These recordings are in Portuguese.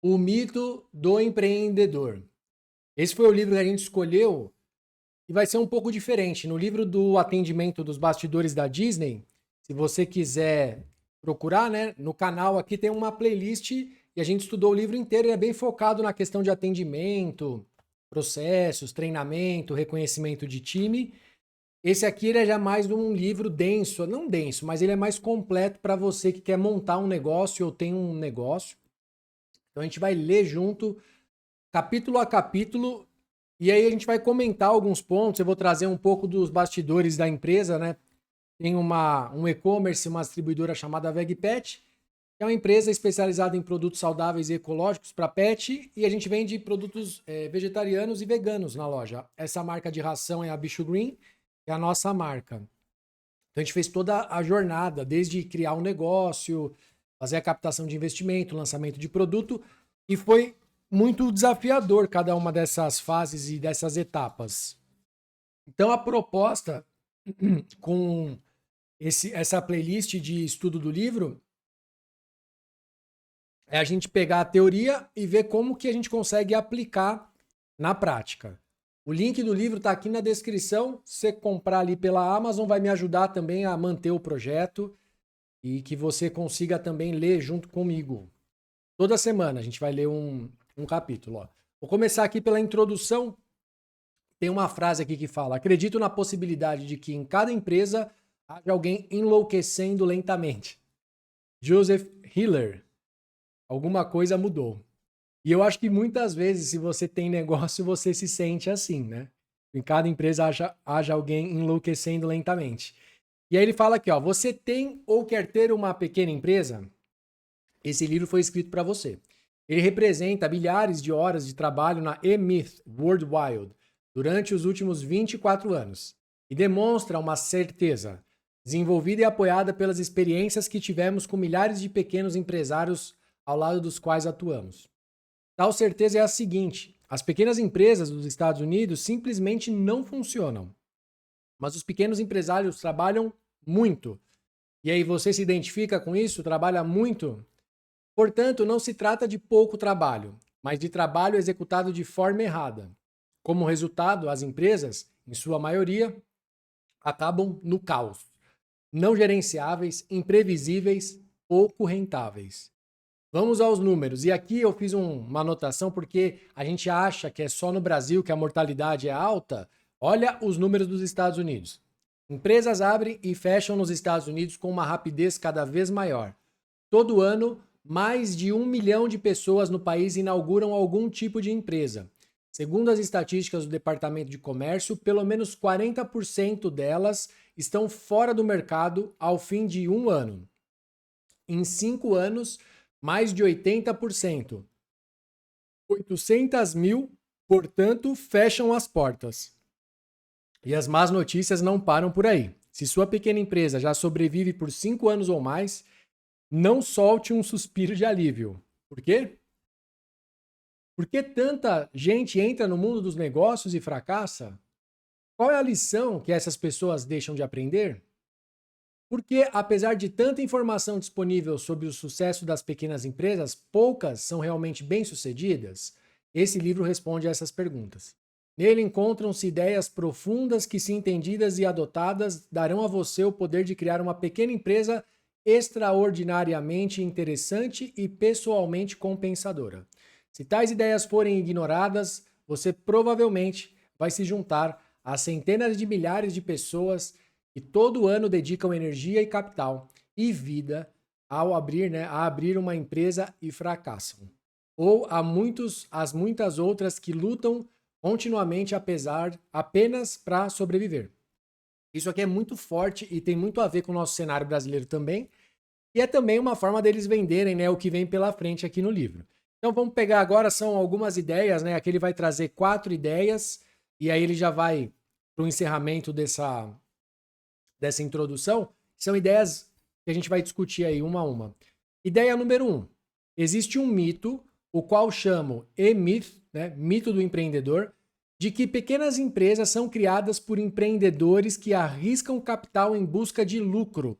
O Mito do Empreendedor. Esse foi o livro que a gente escolheu e vai ser um pouco diferente. No livro do Atendimento dos Bastidores da Disney, se você quiser procurar, né, no canal aqui tem uma playlist e a gente estudou o livro inteiro e é bem focado na questão de atendimento, processos, treinamento, reconhecimento de time. Esse aqui ele é já mais um livro denso, não denso, mas ele é mais completo para você que quer montar um negócio ou tem um negócio. Então a gente vai ler junto, capítulo a capítulo, e aí a gente vai comentar alguns pontos. Eu vou trazer um pouco dos bastidores da empresa, né? Tem um e-commerce, uma distribuidora chamada VegPet, que é uma empresa especializada em produtos saudáveis e ecológicos para pet, e a gente vende produtos vegetarianos e veganos na loja. Essa marca de ração é a Bicho Green, que é a nossa marca. Então a gente fez toda a jornada, desde criar um negócio, fazer a captação de investimento, lançamento de produto, e foi muito desafiador cada uma dessas fases e dessas etapas. Então a proposta com essa playlist de estudo do livro é a gente pegar a teoria e ver como que a gente consegue aplicar na prática. O link do livro está aqui na descrição. Se você comprar ali pela Amazon, vai me ajudar também a manter o projeto e que você consiga também ler junto comigo. Toda semana a gente vai ler um capítulo. Ó. Vou começar aqui pela introdução. Tem uma frase aqui que fala: acredito na possibilidade de que em cada empresa haja alguém enlouquecendo lentamente. Joseph Hiller. Alguma coisa mudou. E eu acho que muitas vezes, se você tem negócio, você se sente assim, né? Em cada empresa haja alguém enlouquecendo lentamente. E aí ele fala aqui, ó, você tem ou quer ter uma pequena empresa? Esse livro foi escrito para você. Ele representa milhares de horas de trabalho na E-Myth Worldwide durante os últimos 24 anos e demonstra uma certeza, desenvolvida e apoiada pelas experiências que tivemos com milhares de pequenos empresários ao lado dos quais atuamos. Tal certeza é a seguinte: as pequenas empresas dos Estados Unidos simplesmente não funcionam, mas os pequenos empresários trabalham muito. E aí você se identifica com isso? Trabalha muito? Portanto, não se trata de pouco trabalho, mas de trabalho executado de forma errada. Como resultado, as empresas, em sua maioria, acabam no caos, não gerenciáveis, imprevisíveis, pouco rentáveis. Vamos aos números. E aqui eu fiz uma anotação porque a gente acha que é só no Brasil que a mortalidade é alta. Olha os números dos Estados Unidos. Empresas abrem e fecham nos Estados Unidos com uma rapidez cada vez maior. Todo ano, mais de 1 milhão de pessoas no país inauguram algum tipo de empresa. Segundo as estatísticas do Departamento de Comércio, pelo menos 40% delas estão fora do mercado ao fim de um ano. Em 5 anos, mais de 80%. 800 mil, portanto, fecham as portas. E as más notícias não param por aí. Se sua pequena empresa já sobrevive por 5 anos ou mais, não solte um suspiro de alívio. Por quê? Porque tanta gente entra no mundo dos negócios e fracassa? Qual é a lição que essas pessoas deixam de aprender? Porque, apesar de tanta informação disponível sobre o sucesso das pequenas empresas, poucas são realmente bem-sucedidas? Esse livro responde a essas perguntas. Nele encontram-se ideias profundas que, se entendidas e adotadas, darão a você o poder de criar uma pequena empresa extraordinariamente interessante e pessoalmente compensadora. Se tais ideias forem ignoradas, você provavelmente vai se juntar a centenas de milhares de pessoas que todo ano dedicam energia e capital e vida ao abrir, a abrir uma empresa e fracassam. Ou as muitas outras que lutam continuamente apenas para sobreviver. Isso aqui é muito forte e tem muito a ver com o nosso cenário brasileiro também. E é também uma forma deles venderem, o que vem pela frente aqui no livro. Então vamos pegar agora, são algumas ideias, Aqui ele vai trazer 4 ideias e aí ele já vai para o encerramento dessa introdução. São ideias que a gente vai discutir aí uma a uma. Ideia número 1. Existe um mito, o qual chamo E-Myth, mito do empreendedor, de que pequenas empresas são criadas por empreendedores que arriscam capital em busca de lucro.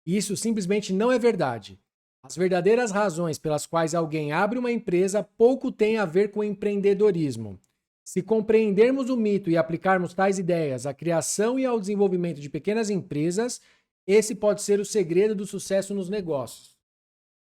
Isso simplesmente não é verdade. As verdadeiras razões pelas quais alguém abre uma empresa pouco têm a ver com empreendedorismo. Se compreendermos o mito e aplicarmos tais ideias à criação e ao desenvolvimento de pequenas empresas, esse pode ser o segredo do sucesso nos negócios.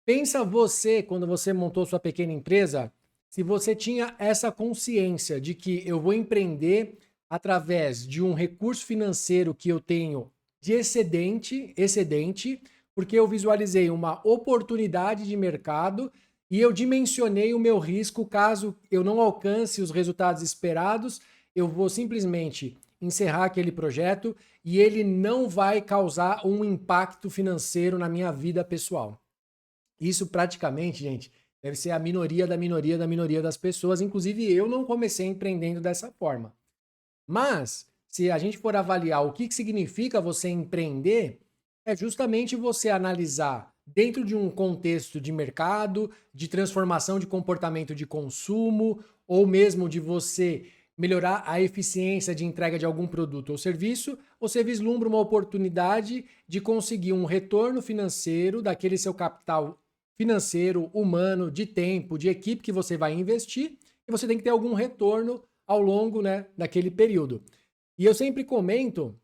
Pensa você, quando você montou sua pequena empresa, se você tinha essa consciência de que eu vou empreender através de um recurso financeiro que eu tenho de excedente, porque eu visualizei uma oportunidade de mercado e eu dimensionei o meu risco caso eu não alcance os resultados esperados, eu vou simplesmente encerrar aquele projeto e ele não vai causar um impacto financeiro na minha vida pessoal. Isso praticamente, gente, deve ser a minoria da minoria da minoria das pessoas. Inclusive, eu não comecei empreendendo dessa forma. Mas, se a gente for avaliar o que significa você empreender, é justamente você analisar dentro de um contexto de mercado, de transformação de comportamento de consumo, ou mesmo de você melhorar a eficiência de entrega de algum produto ou serviço, você vislumbra uma oportunidade de conseguir um retorno financeiro daquele seu capital financeiro, humano, de tempo, de equipe que você vai investir, e você tem que ter algum retorno ao longo, né, daquele período. E eu sempre comento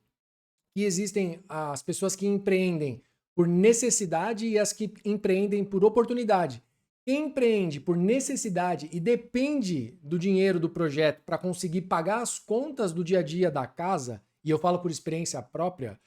que existem as pessoas que empreendem por necessidade e as que empreendem por oportunidade. Quem empreende por necessidade e depende do dinheiro do projeto para conseguir pagar as contas do dia a dia da casa, e eu falo por experiência própria,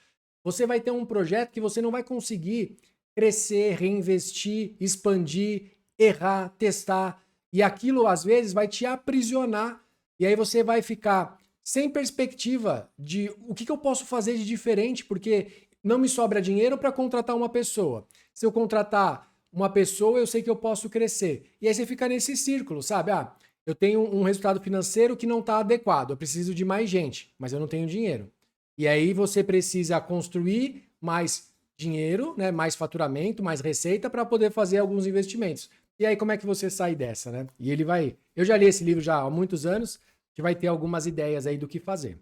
você vai ter um projeto que você não vai conseguir crescer, reinvestir, expandir, errar, testar, e aquilo às vezes vai te aprisionar, e aí você vai ficar sem perspectiva de o que eu posso fazer de diferente, porque não me sobra dinheiro para contratar uma pessoa. Se eu contratar uma pessoa, eu sei que eu posso crescer. E aí você fica nesse círculo, sabe? Ah, eu tenho um resultado financeiro que não está adequado, eu preciso de mais gente, mas eu não tenho dinheiro. E aí você precisa construir mais dinheiro, né, mais faturamento, mais receita para poder fazer alguns investimentos. E aí como é que você sai dessa, né? E ele vai... Eu já li esse livro já há muitos anos, que vai ter algumas ideias aí do que fazer.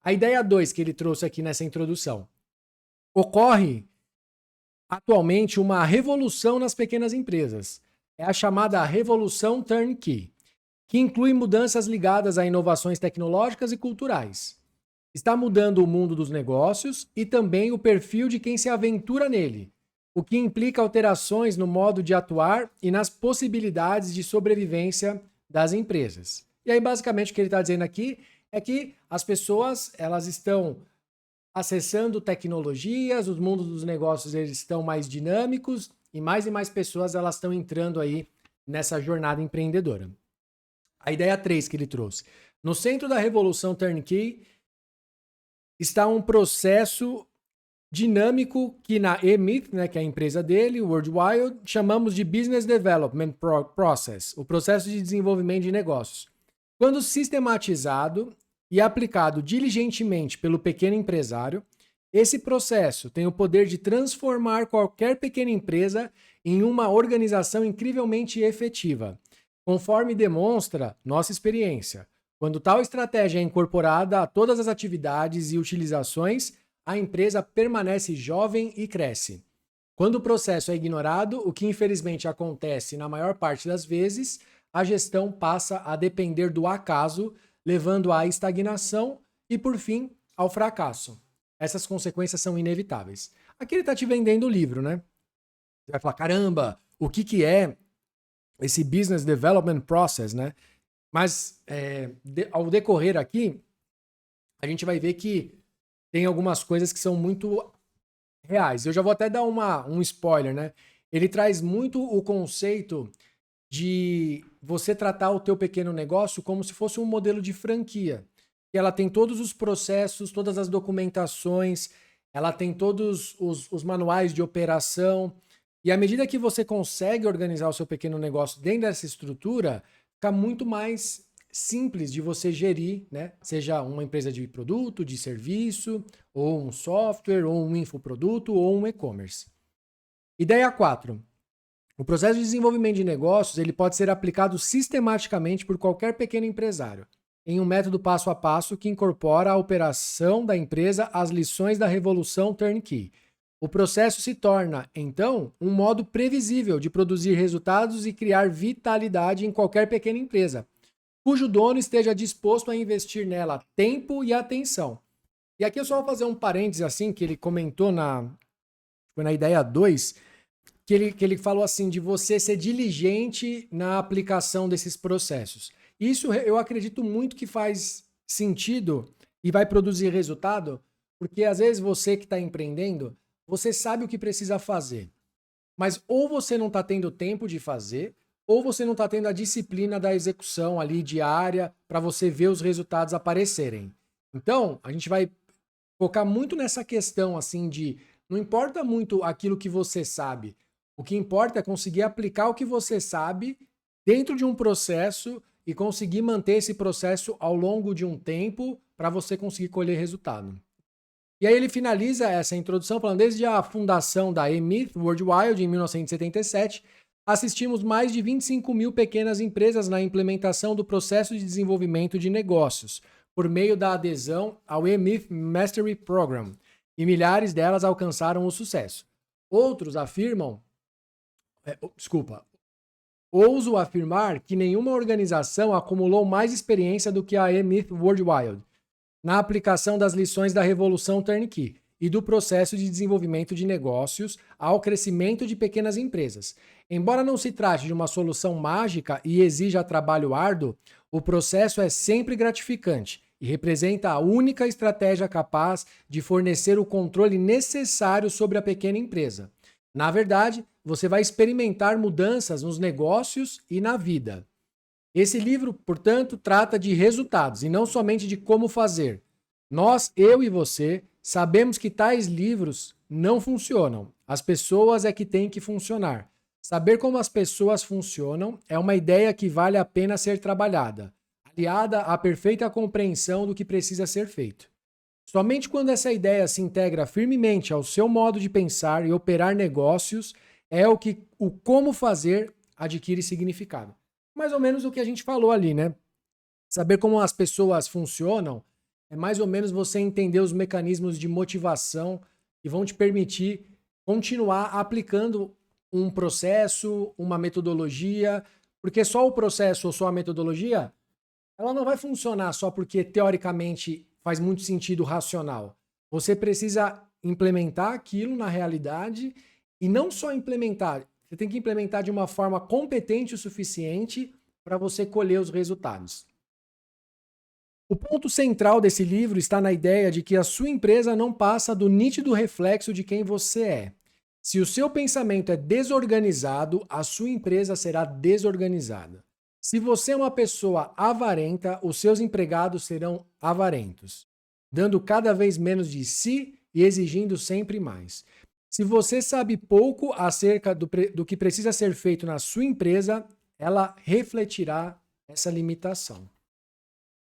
A ideia 2 que ele trouxe aqui nessa introdução. Ocorre atualmente uma revolução nas pequenas empresas. É a chamada revolução turnkey, que inclui mudanças ligadas a inovações tecnológicas e culturais. Está mudando o mundo dos negócios e também o perfil de quem se aventura nele, o que implica alterações no modo de atuar e nas possibilidades de sobrevivência das empresas. E aí, basicamente, o que ele está dizendo aqui é que as pessoas elas estão acessando tecnologias, os mundos dos negócios eles estão mais dinâmicos e mais pessoas elas estão entrando aí nessa jornada empreendedora. A ideia 3 que ele trouxe. No centro da revolução turnkey está um processo dinâmico que na eMyth, né, que é a empresa dele, o Worldwide, chamamos de Business Development Process, o processo de desenvolvimento de negócios. Quando sistematizado e aplicado diligentemente pelo pequeno empresário, esse processo tem o poder de transformar qualquer pequena empresa em uma organização incrivelmente efetiva, conforme demonstra nossa experiência. Quando tal estratégia é incorporada a todas as atividades e utilizações, a empresa permanece jovem e cresce. Quando o processo é ignorado, o que infelizmente acontece na maior parte das vezes, a gestão passa a depender do acaso, levando à estagnação e, por fim, ao fracasso. Essas consequências são inevitáveis. Aqui ele está te vendendo o livro, né? Você vai falar, caramba, o que é esse Business Development Process, né? Mas ao decorrer aqui, a gente vai ver que tem algumas coisas que são muito reais. Eu já vou até dar um spoiler, né? Ele traz muito o conceito de você tratar o teu pequeno negócio como se fosse um modelo de franquia. Que ela tem todos os processos, todas as documentações, ela tem todos os manuais de operação. E à medida que você consegue organizar o seu pequeno negócio dentro dessa estrutura, fica muito mais simples de você gerir, né? Seja uma empresa de produto, de serviço, ou um software, ou um infoproduto, ou um e-commerce. Ideia 4. O processo de desenvolvimento de negócios ele pode ser aplicado sistematicamente por qualquer pequeno empresário, em um método passo a passo que incorpora a operação da empresa às lições da revolução turnkey. O processo se torna, então, um modo previsível de produzir resultados e criar vitalidade em qualquer pequena empresa, cujo dono esteja disposto a investir nela tempo e atenção. E aqui eu só vou fazer um parêntese assim, que ele comentou foi na ideia 2, que ele falou assim, de você ser diligente na aplicação desses processos. Isso eu acredito muito que faz sentido e vai produzir resultado, porque às vezes você que está empreendendo, você sabe o que precisa fazer, mas ou você não está tendo tempo de fazer, ou você não está tendo a disciplina da execução ali diária para você ver os resultados aparecerem. Então, a gente vai focar muito nessa questão assim de não importa muito aquilo que você sabe, o que importa é conseguir aplicar o que você sabe dentro de um processo e conseguir manter esse processo ao longo de um tempo para você conseguir colher resultado. E aí ele finaliza essa introdução falando, desde a fundação da E-Myth Worldwide em 1977, assistimos mais de 25 mil pequenas empresas na implementação do processo de desenvolvimento de negócios, por meio da adesão ao E-Myth Mastery Program, e milhares delas alcançaram o sucesso. Outros afirmam, ouso afirmar que nenhuma organização acumulou mais experiência do que a E-Myth Worldwide na aplicação das lições da Revolução Turnkey e do processo de desenvolvimento de negócios ao crescimento de pequenas empresas. Embora não se trate de uma solução mágica e exija trabalho árduo, o processo é sempre gratificante e representa a única estratégia capaz de fornecer o controle necessário sobre a pequena empresa. Na verdade, você vai experimentar mudanças nos negócios e na vida. Esse livro, portanto, trata de resultados e não somente de como fazer. Nós, eu e você, sabemos que tais livros não funcionam. As pessoas é que têm que funcionar. Saber como as pessoas funcionam é uma ideia que vale a pena ser trabalhada, aliada à perfeita compreensão do que precisa ser feito. Somente quando essa ideia se integra firmemente ao seu modo de pensar e operar negócios é o como fazer adquire significado. Mais ou menos o que a gente falou ali, né? Saber como as pessoas funcionam é mais ou menos você entender os mecanismos de motivação que vão te permitir continuar aplicando um processo, uma metodologia, porque só o processo ou só a metodologia, ela não vai funcionar só porque teoricamente faz muito sentido racional. Você precisa implementar aquilo na realidade e não só implementar, você tem que implementar de uma forma competente o suficiente para você colher os resultados. O ponto central desse livro está na ideia de que a sua empresa não passa do nítido reflexo de quem você é. Se o seu pensamento é desorganizado, a sua empresa será desorganizada. Se você é uma pessoa avarenta, os seus empregados serão avarentos, dando cada vez menos de si e exigindo sempre mais. Se você sabe pouco acerca do que precisa ser feito na sua empresa, ela refletirá essa limitação.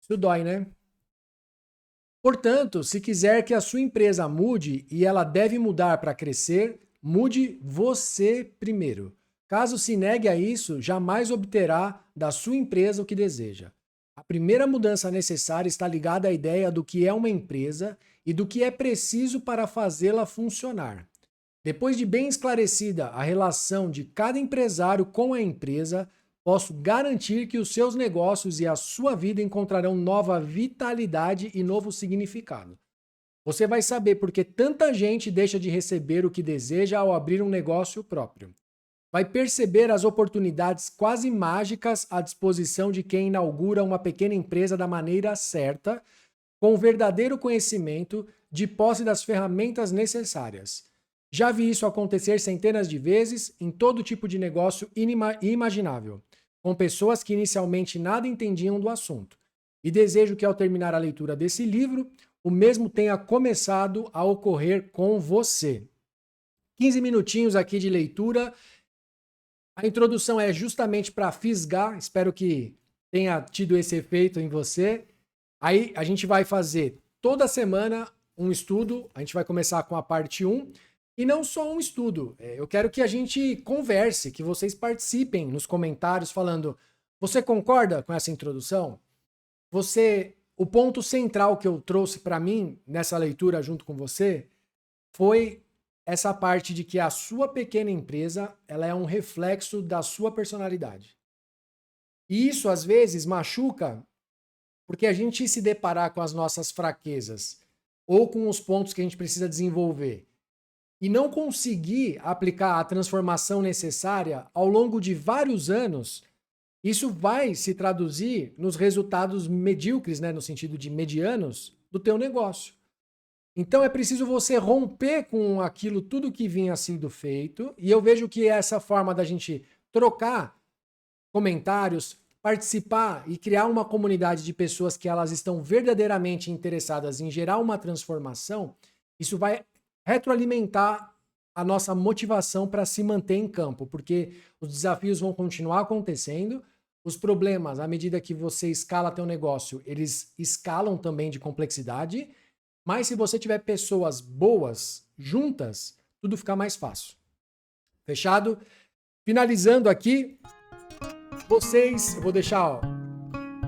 Isso dói, né? Portanto, se quiser que a sua empresa mude e ela deve mudar para crescer, mude você primeiro. Caso se negue a isso, jamais obterá da sua empresa o que deseja. A primeira mudança necessária está ligada à ideia do que é uma empresa e do que é preciso para fazê-la funcionar. Depois de bem esclarecida a relação de cada empresário com a empresa, posso garantir que os seus negócios e a sua vida encontrarão nova vitalidade e novo significado. Você vai saber por que tanta gente deixa de receber o que deseja ao abrir um negócio próprio. Vai perceber as oportunidades quase mágicas à disposição de quem inaugura uma pequena empresa da maneira certa, com o verdadeiro conhecimento, de posse das ferramentas necessárias. Já vi isso acontecer centenas de vezes em todo tipo de negócio imaginável, com pessoas que inicialmente nada entendiam do assunto. E desejo que ao terminar a leitura desse livro, o mesmo tenha começado a ocorrer com você. 15 minutinhos aqui de leitura. A introdução é justamente para fisgar, espero que tenha tido esse efeito em você. Aí a gente vai fazer toda semana um estudo, a gente vai começar com a parte 1. E não só um estudo, eu quero que a gente converse, que vocês participem nos comentários falando, você concorda com essa introdução? O ponto central que eu trouxe para mim nessa leitura junto com você foi essa parte de que a sua pequena empresa, ela é um reflexo da sua personalidade. E isso, às vezes, machuca porque a gente se deparar com as nossas fraquezas ou com os pontos que a gente precisa desenvolver e não conseguir aplicar a transformação necessária ao longo de vários anos, isso vai se traduzir nos resultados medíocres, né, no sentido de medianos, do teu negócio. Então é preciso você romper com aquilo tudo que vinha sendo feito, e eu vejo que essa forma da gente trocar comentários, participar e criar uma comunidade de pessoas que elas estão verdadeiramente interessadas em gerar uma transformação, isso vai retroalimentar a nossa motivação para se manter em campo, porque os desafios vão continuar acontecendo, os problemas, à medida que você escala teu negócio, eles escalam também de complexidade, mas se você tiver pessoas boas juntas, tudo fica mais fácil. Fechado? Finalizando aqui, eu vou deixar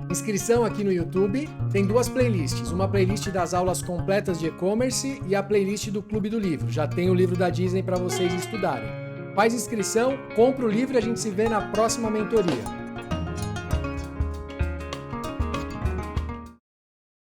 inscrição aqui no YouTube, tem 2 playlists, uma playlist das aulas completas de e-commerce e a playlist do Clube do Livro. Já tem o livro da Disney para vocês estudarem. Faz inscrição, compra o livro e a gente se vê na próxima mentoria.